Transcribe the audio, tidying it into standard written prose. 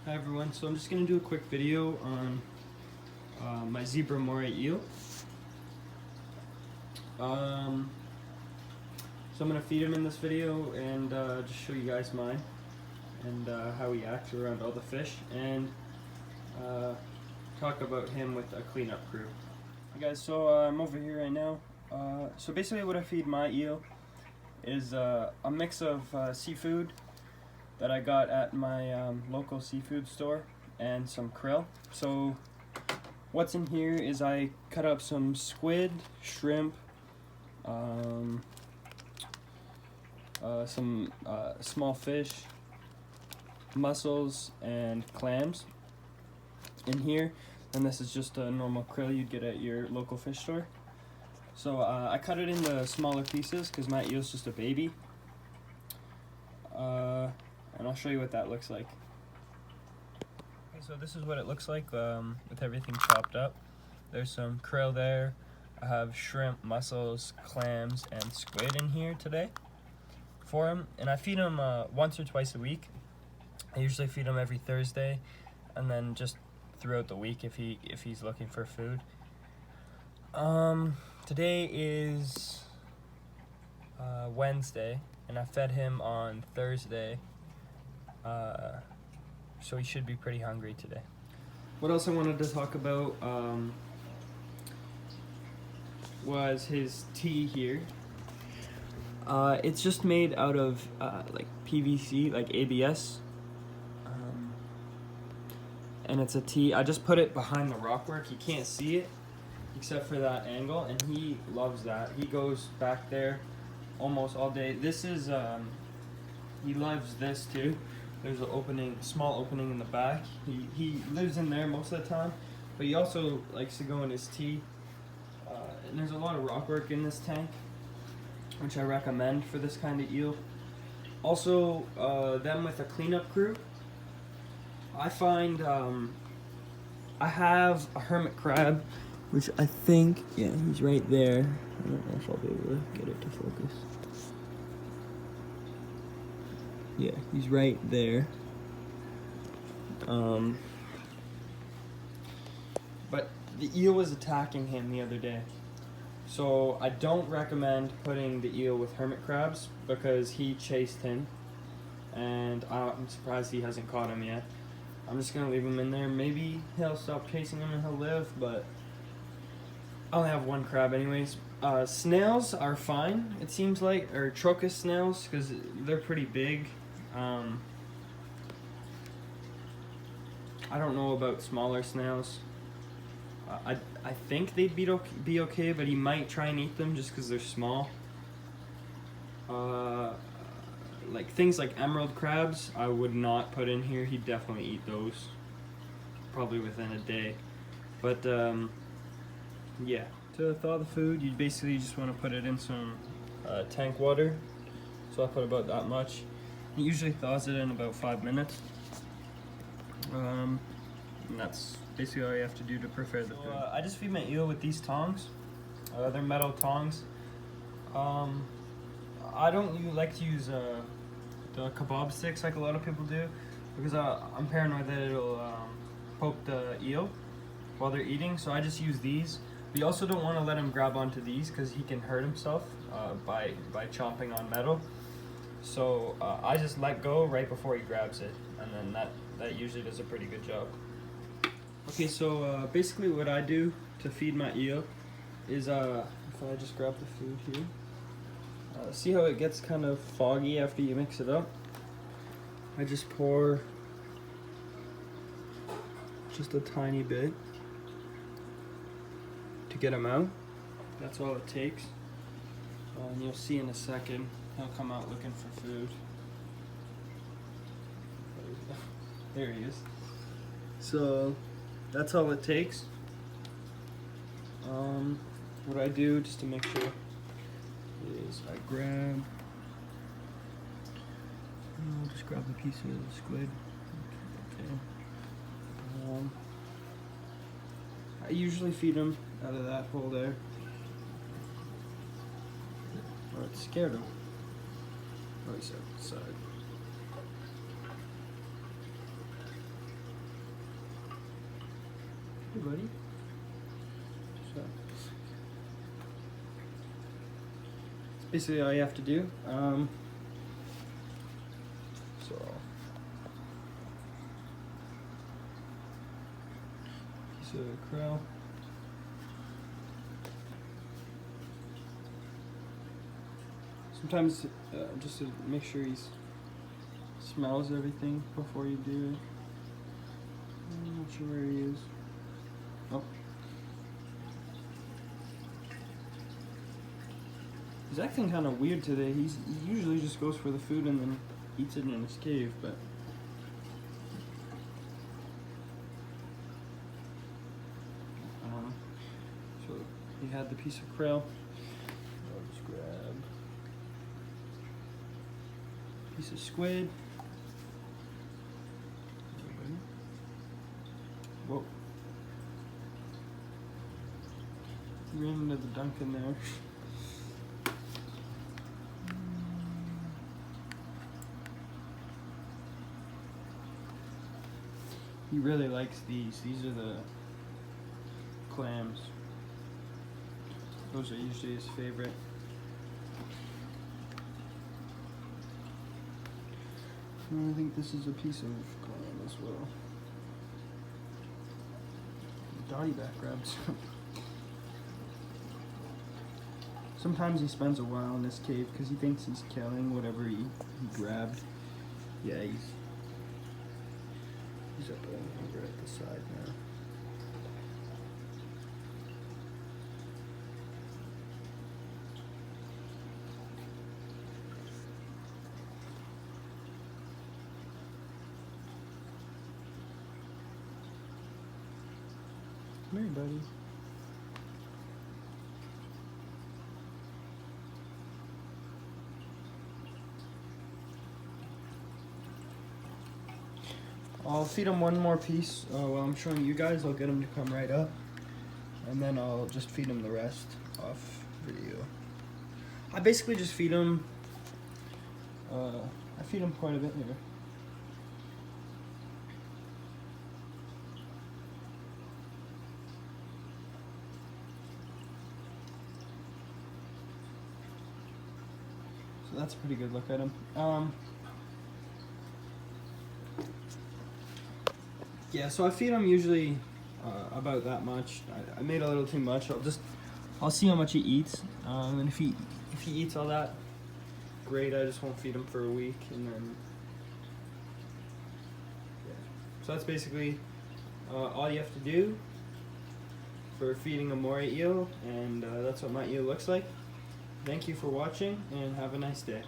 Hi everyone, so I'm just going to do a quick video on my zebra moray eel. So I'm going to feed him in this video and just show you guys mine and how he acts around all the fish, and talk about him with a cleanup crew. Hey guys, so I'm over here right now. So basically what I feed my eel is a mix of seafood that I got at my local seafood store and some krill. So what's in here is I cut up some squid, shrimp, some small fish, mussels, and clams in here, and this is just a normal krill you'd get at your local fish store. So I cut it into smaller pieces because my eel's just a baby. And I'll show you what that looks like. Okay, so this is what it looks like with everything chopped up. There's some krill there. I have shrimp, mussels, clams, and squid in here today for him. And I feed him once or twice a week. I usually feed him every Thursday, and then just throughout the week if he's looking for food. Today is Wednesday, and I fed him on Thursday. So he should be pretty hungry today. What else I wanted to talk about was his tea here. It's just made out of like PVC, like ABS, and it's a tea. I just put it behind the rockwork. You can't see it except for that angle, and he loves that. He goes back there almost all day. This is he loves this too. There's an opening, small opening in the back. He lives in there most of the time, but he also likes to go in his tea. And there's a lot of rockwork in this tank, which I recommend for this kind of eel. Also, them with a cleanup crew. I find I have a hermit crab, which I think, yeah, he's right there. I don't know if I'll be able to get it to focus. Yeah, he's right there. But the eel was attacking him the other day. So I don't recommend putting the eel with hermit crabs because he chased him. And I'm surprised he hasn't caught him yet. I'm just going to leave him in there. Maybe he'll stop chasing him and he'll live, but I only have one crab anyways. Snails are fine, it seems like, or trocus snails, because they're pretty big. I don't know about smaller snails. I think they'd be okay, but he might try and eat them just because they're small. Like things like emerald crabs, I would not put in here. He'd definitely eat those, probably within a day. But yeah, to thaw the food, you basically just want to put it in some tank water. So I put about that much. He usually thaws it in about 5 minutes. And that's basically all you have to do to prepare the food. I just feed my eel with these tongs. They're metal tongs. I don't like to use the kebab sticks like a lot of people do, because I'm paranoid that it'll poke the eel while they're eating, so I just use these. We also don't want to let him grab onto these because he can hurt himself by chomping on metal. So I just let go right before he grabs it, and then that usually does a pretty good job. Okay, so basically what I do to feed my eel is, if I just grab the food here, see how it gets kind of foggy after you mix it up? I just pour just a tiny bit to get him out. That's all it takes. And you'll see in a second, he'll come out looking for food. There he is. So that's all it takes. What I do just to make sure is I grab, I'll just grab a piece of squid. Okay. I usually feed him out of that hole there. Or it scared him. Oh, he's outside. Hey, buddy. So that's basically all you have to do. So piece of krill. Sometimes just to make sure he smells everything before you do it. I'm not sure where he is. Oh. He's acting kind of weird today. He usually just goes for the food and then eats it in his cave, but so he had the piece of krill. I'll just grab a piece of squid. Whoa. He ran into the Duncan there. He really likes these. These are the clams. Those are usually his favorite. And I think this is a piece of clam as well. Dotty back grabs. Sometimes he spends a while in this cave because he thinks he's killing whatever he grabbed. Yeah, he's up over at the side now. Come here, buddy. I'll feed him one more piece while I'm showing you guys. I'll get him to come right up, and then I'll just feed him the rest off video. I basically just feed him. I feed him quite a bit here. So that's a pretty good look at him. Yeah, so I feed him usually about that much. I made a little too much. I'll see how much he eats, and if he eats all that, great. I just won't feed him for a week, and then yeah. So that's basically all you have to do for feeding a moray eel, and that's what my eel looks like. Thank you for watching, and have a nice day.